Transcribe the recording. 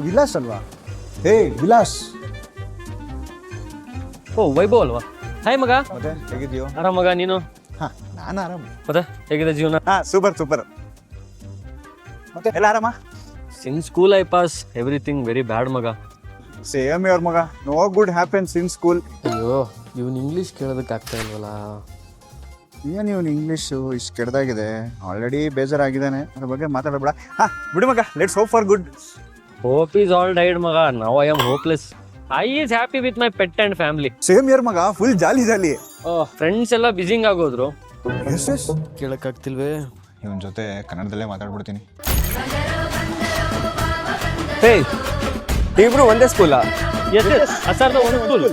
ವಿಲಾಸ್ ಅಲ್ವಾ? ಹೇ ವಿಲಾಸ್. ಓ ವೈಭವ್ ಅಲ್ವಾ? ಹಾಯ್ ಮಗ. ಮತ್ತೆ ಹೇಗಿದ್ಯೋ? ಆರಾಮ ಮಗ, ನೀನು? ಹಾ ನಾನು ಆರಾಮ. ಮತ್ತೆ ಹೇಗಿದೆ ಜೀವನ? ಹಾ ಸೂಪರ್ ಸೂಪರ್. ಮತ್ತೆ ಎಲ್ಲ ಆರಾಮ? Since school I pass everything very bad ಮಗ. ಸೇಮ್ ಇವ್ರ ಮಗ. No good happens in school. ಅಯ್ಯೋ ಇವ್ನು ಇಂಗ್ಲೀಷ್ ಕೇಳೋದಕ್ಕೆ ಆಗ್ತಾ ಇಲ್ವಲ್ಲ. ಏನು ಇವನು ಇಂಗ್ಲೀಷು ಇಷ್ಟು ಕೆಡ್ದಾಗಿದೆ, ಆಲ್ರೆಡಿ ಬೇಜಾರಾಗಿದ್ದಾನೆ, ಅದ್ರ ಬಗ್ಗೆ ಮಾತಾಡಬೇಡ. ಹಾ ಬಿಡು ಮಗ, let's hope for good. Hope is all died ಮಗ, now I am hopeless. I is happy with my pet and family. Same year ಮಗ, ಫುಲ್ ಜಾಲಿ ಜಾಲಿ. ಫ್ರೆಂಡ್ಸ್ ಎಲ್ಲ ಬಿಸಿಂಗ್ ಆಗೋದ್ರು. S S ಕೇಳಕ್ಕಾಗ್ತಿಲ್ವೇ? ಇವನ ಜೊತೆ ಕನ್ನಡದಲ್ಲೇ ಮಾತಾಡ್ಬಿಡ್ತೀನಿ. ಹೇ ಇಬ್ರು ಒಂದೇ ಸ್ಕೂಲಾ? ಎಸ್ ಎಸ್, ಒಂದು ಸ್ಕೂಲ್.